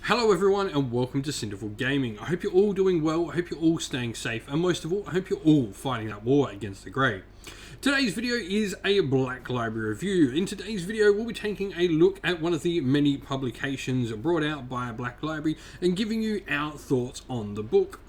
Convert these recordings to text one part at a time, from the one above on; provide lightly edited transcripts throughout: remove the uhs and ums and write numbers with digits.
Hello everyone and welcome to Cinderful Gaming. I hope you're all doing well, I hope you're all staying safe, and most of all, I hope you're all fighting that war against the Grey. Today's video is a Black Library review. In today's video, we'll be taking a look at one of the many publications brought out by a Black Library and giving you our thoughts on the book,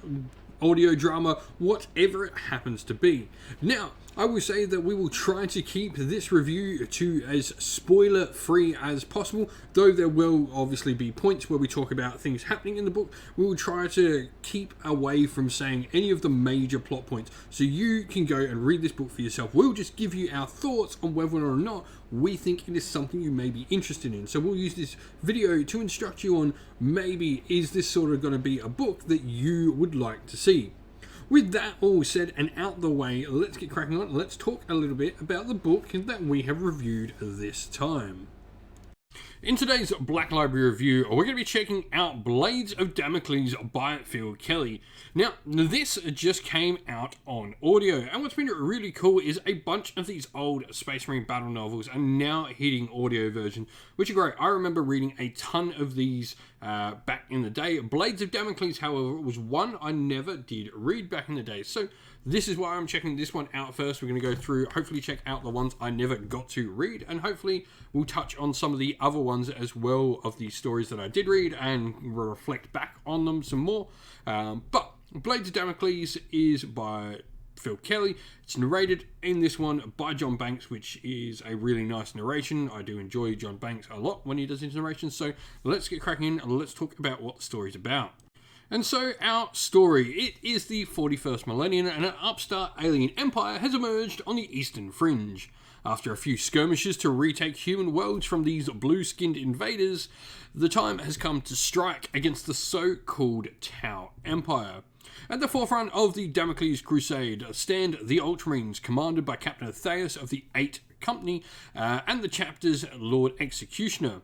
audio drama, whatever it happens to be. Now, I will say that we will try to keep this review to as spoiler free as possible, though there will obviously be points where we talk about things happening in the book. We will try to keep away from saying any of the major plot points, so you can go and read this book for yourself. We'll just give you our thoughts on whether or not we think it is something you may be interested in. So we'll use this video to instruct you on maybe is this sort of going to be a book that you would like to see. With that all said and out the way, let's get cracking on. Let's talk a little bit about the book that we have reviewed this time. In today's Black Library review, we're going to be checking out Blades of Damocles by Phil Kelly. Now, this just came out on audio, and what's been really cool is a bunch of these old Space Marine battle novels are now hitting audio version, which are great. I remember reading a ton of these back in the day. Blades of Damocles, however, was one I never did read back in the day, so this is why I'm checking this one out first. We're going to go through, hopefully check out the ones I never got to read, and hopefully we'll touch on some of the other ones as well of the stories that I did read and reflect back on them some more. But Blades of Damocles is by Phil Kelly. It's narrated in this one by John Banks, which is a really nice narration. I do enjoy John Banks a lot when he does his narration, so let's get cracking in and let's talk about what the story's about. And so our story, it is the 41st millennium and an upstart alien empire has emerged on the eastern fringe. After a few skirmishes to retake human worlds from these blue-skinned invaders, the time has come to strike against the so-called Tau Empire. At the forefront of the Damocles Crusade stand the Ultramarines, commanded by Captain Theus of the 8th Company and the chapter's Lord Executioner.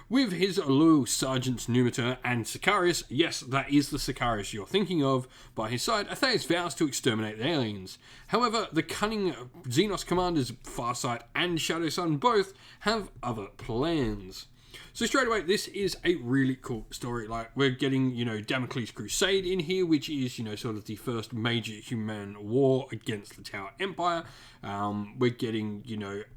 With his loyal sergeants Numitor and Sicarius, yes, that is the Sicarius you're thinking of, by his side, Theus vows to exterminate the aliens. However, the cunning Xenos commanders Farsight and Shadow Sun both have other plans. So straight away, this is a really cool story. Like, we're getting, Damocles Crusade in here, which is, sort of the first major human war against the Tau Empire. We're getting,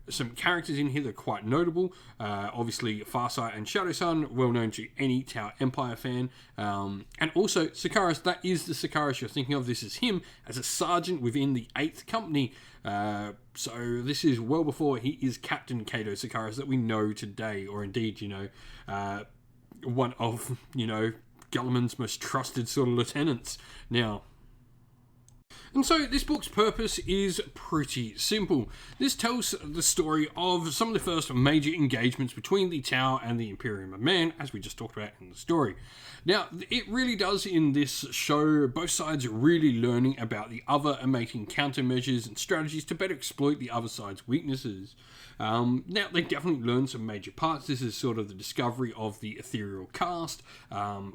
some characters in here that are quite notable. Obviously, Farsight and Shadow Sun, well known to any Tau Empire fan. And also, Sicarius, that is the Sicarius you're thinking of. This is him as a sergeant within the 8th Company. So this is well before he is Captain Cato Sicarius that we know today, or indeed, one of, Guilliman's most trusted sort of lieutenants. Now, and so this book's purpose is pretty simple. This tells the story of some of the first major engagements between the Tau and the Imperium of Man, as we just talked about in the story. Now, it really does in this show both sides really learning about the other and making countermeasures and strategies to better exploit the other side's weaknesses. Now, they definitely learn some major parts. This is sort of the discovery of the ethereal caste.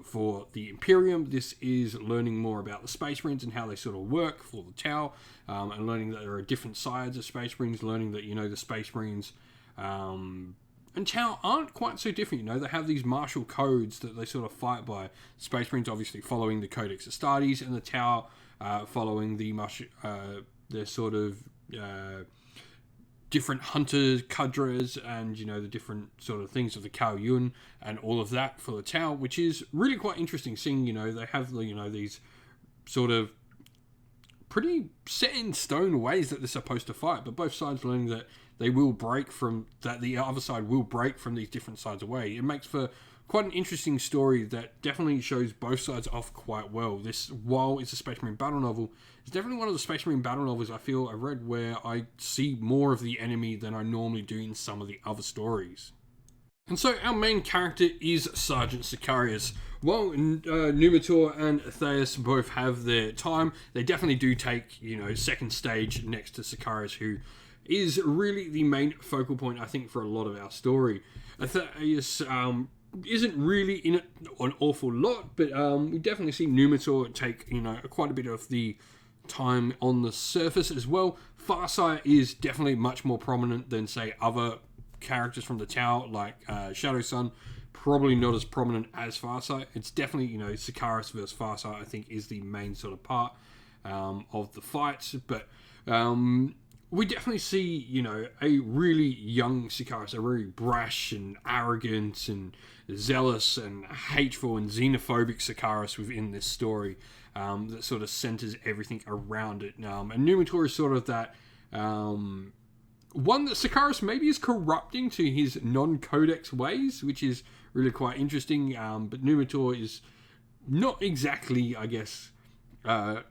For the Imperium, this is learning more about the Space Marines and how they sort of work for the Tau, and learning that there are different sides of Space Marines, learning that, the Space Marines and Tau aren't quite so different. They have these martial codes that they sort of fight by. Space Marines obviously following the Codex Astartes, and the Tau following the their sort of different hunters, cadres, and the different sort of things of the Kao Yun and all of that for the Tau, which is really quite interesting. Seeing they have these sort of pretty set in stone ways that they're supposed to fight, but both sides learning that they will break from that. The other side will break from these different sides away. It makes for quite an interesting story that definitely shows both sides off quite well. This, while it's a Space Marine battle novel, it's definitely one of the Space Marine battle novels I feel I've read where I see more of the enemy than I normally do in some of the other stories. And so our main character is Sergeant Sicarius. While Numitor and Theus both have their time, they definitely do take, second stage next to Sicarius, who is really the main focal point, I think, for a lot of our story. Theus isn't really in it an awful lot, but we definitely see Numitor take, quite a bit of the time on the surface as well. Farsight is definitely much more prominent than, say, other characters from the Tau, like Shadow Sun, probably not as prominent as Farsight. It's definitely, you know, Sikaris versus Farsight, I think, is the main sort of part of the fights. But we definitely see, you know, a really young Sikaris, a very brash and arrogant and zealous and hateful and xenophobic Sikaris within this story that sort of centers everything around it. And Numitor is sort of that one that Sikaris maybe is corrupting to his non-codex ways, which is really quite interesting. But Numitor is not exactly, I guess,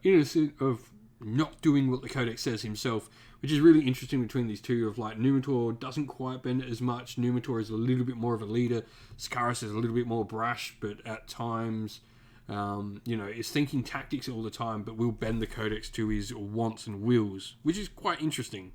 innocent of not doing what the codex says himself, which is really interesting between these two. Of like, Numitor doesn't quite bend it as much. Numitor is a little bit more of a leader. Sikaris is a little bit more brash, but at times, you know, is thinking tactics all the time, but will bend the codex to his wants and wills, which is quite interesting.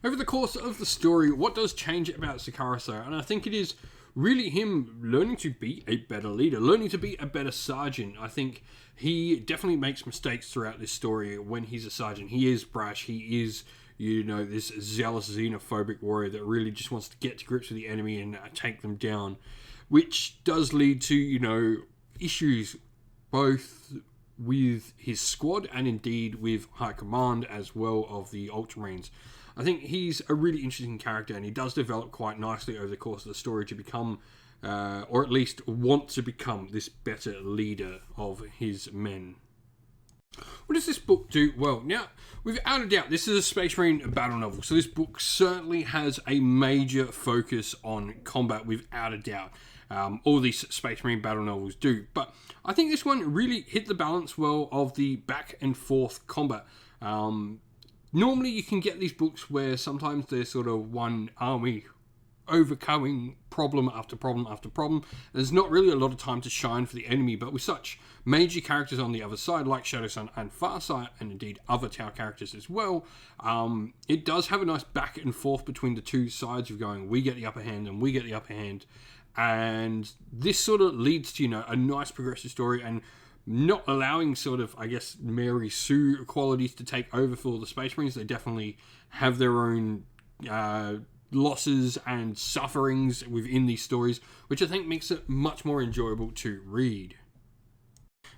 Over the course of the story, what does change about Sikaris though? And I think it is really him learning to be a better leader, learning to be a better sergeant. I think he definitely makes mistakes throughout this story when he's a sergeant. He is brash, he is, you know, this zealous xenophobic warrior that really just wants to get to grips with the enemy and take them down, which does lead to, you know, issues both with his squad and indeed with High Command as well of the Ultramarines. I think he's a really interesting character, and he does develop quite nicely over the course of the story to become, or at least want to become, this better leader of his men. What does this book do? Well, now, without a doubt, this is a Space Marine battle novel, so this book certainly has a major focus on combat, without a doubt. All these Space Marine battle novels do, but I think this one really hit the balance well of the back and forth combat. Normally you can get these books where sometimes they're sort of one army overcoming problem after problem after problem. There's not really a lot of time to shine for the enemy, but with such major characters on the other side, like Shadow Sun and Farsight, and indeed other Tau characters as well, it does have a nice back and forth between the two sides of going, we get the upper hand and we get the upper hand. And this sort of leads to, you know, a nice progressive story, and not allowing sort of, I guess, Mary Sue qualities to take over for the Space Marines. They definitely have their own losses and sufferings within these stories, which I think makes it much more enjoyable to read.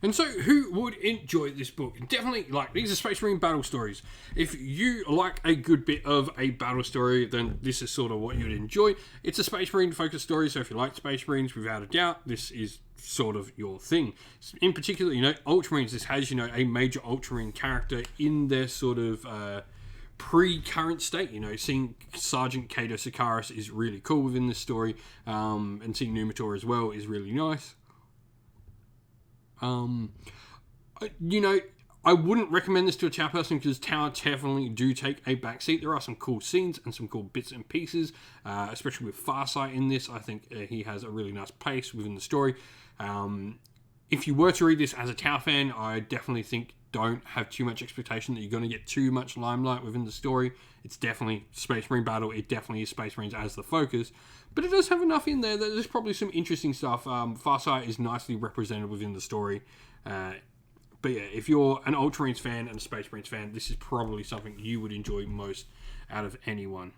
And so, who would enjoy this book? Definitely, like, these are Space Marine battle stories. If you like a good bit of a battle story, then this is sort of what you'd enjoy. It's a Space Marine focused story, so if you like Space Marines, without a doubt, this is sort of your thing. In particular, you know, Ultramarines, this has, you know, a major Ultramarine character in their sort of pre-current state. You know, seeing Sergeant Cato Sikaris is really cool within this story, and seeing Numitor as well is really nice. You know, I wouldn't recommend this to a Tau person because Tau definitely do take a backseat. There are some cool scenes and some cool bits and pieces, especially with Farsight in this. I think he has a really nice pace within the story. If you were to read this as a Tau fan, I definitely think don't have too much expectation that you're going to get too much limelight within the story. It's definitely Space Marine battle. It definitely is Space Marines as the focus. But it does have enough in there that there's probably some interesting stuff. Farsight is nicely represented within the story. But yeah, if you're an Ultramarines fan and a Space Marines fan, this is probably something you would enjoy most out of anyone.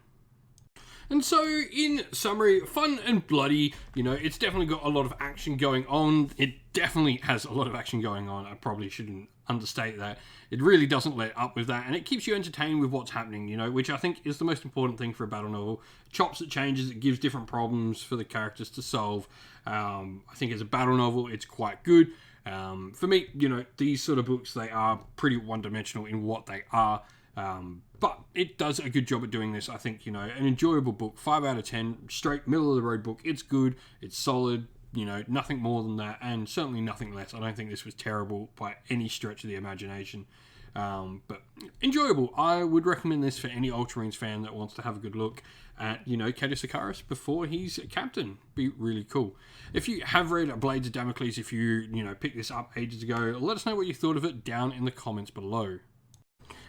And so, in summary, fun and bloody. You know, it's definitely got a lot of action going on. It definitely has a lot of action going on. I probably shouldn't understate that. It really doesn't let up with that, and it keeps you entertained with what's happening, you know, which I think is the most important thing for a battle novel. Chops it changes, it gives different problems for the characters to solve. I think as a battle novel, it's quite good. For me, you know, these sort of books, they are pretty one-dimensional in what they are. But it does a good job at doing this. I think, you know, an enjoyable book, 5 out of 10, straight middle-of-the-road book. It's good, it's solid, you know, nothing more than that, and certainly nothing less. I don't think this was terrible by any stretch of the imagination. But enjoyable. I would recommend this for any Ultramarines fan that wants to have a good look at, you know, Cato Sikaris before he's captain. Be really cool. If you have read Blades of Damocles, if you know, picked this up ages ago, let us know what you thought of it down in the comments below.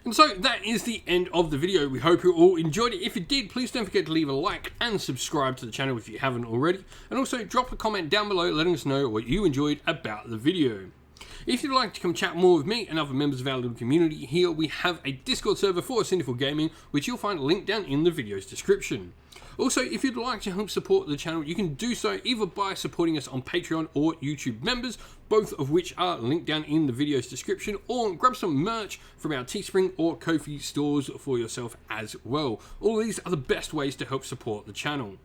And so that is the end of the video. We hope you all enjoyed it. If you did, please don't forget to leave a like and subscribe to the channel if you haven't already. And also drop a comment down below letting us know what you enjoyed about the video. If you'd like to come chat more with me and other members of our little community, here we have a Discord server for Sinful Gaming, which you'll find linked down in the video's description. Also, if you'd like to help support the channel, you can do so either by supporting us on Patreon or YouTube members, both of which are linked down in the video's description, or grab some merch from our Teespring or Ko-fi stores for yourself as well. All these are the best ways to help support the channel.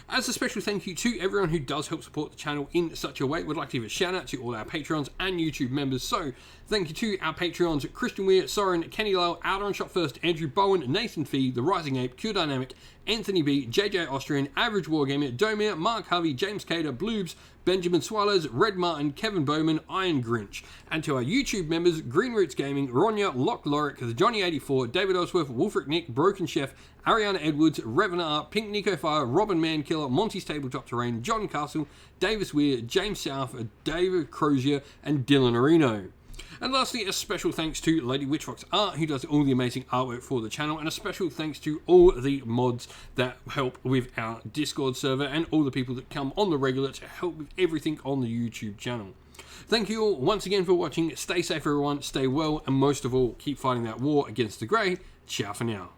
As a special thank you to everyone who does help support the channel in such a way, we'd like to give a shout out to all our Patreons and YouTube members. So, thank you to our Patreons, Christian Weir, Soren, Kenny Lyle, Outer and Shot First, Andrew Bowen, Nathan Fee, The Rising Ape, Q Dynamic, Anthony B, JJ Austrian, Average Wargamer, Domir, Mark Harvey, James Cater, Bloobs, Benjamin Swallows, Red Martin, Kevin Bowman, Iron Grinch. And to our YouTube members, Green Roots Gaming, Ronya, Lock Lorick, The Johnny84, David Osworth, Wolfric Nick, Broken Chef, Ariana Edwards, Revenar, Pink Nico Fire, Robin Mankiller, Monty's Tabletop Terrain, John Castle, Davis Weir, James South, David Crozier, and Dylan Areno. And lastly, a special thanks to Lady Witchfox Art, who does all the amazing artwork for the channel, and a special thanks to all the mods that help with our Discord server and all the people that come on the regular to help with everything on the YouTube channel. Thank you all once again for watching. Stay safe everyone, stay well, and most of all, keep fighting that war against the Grey. Ciao for now.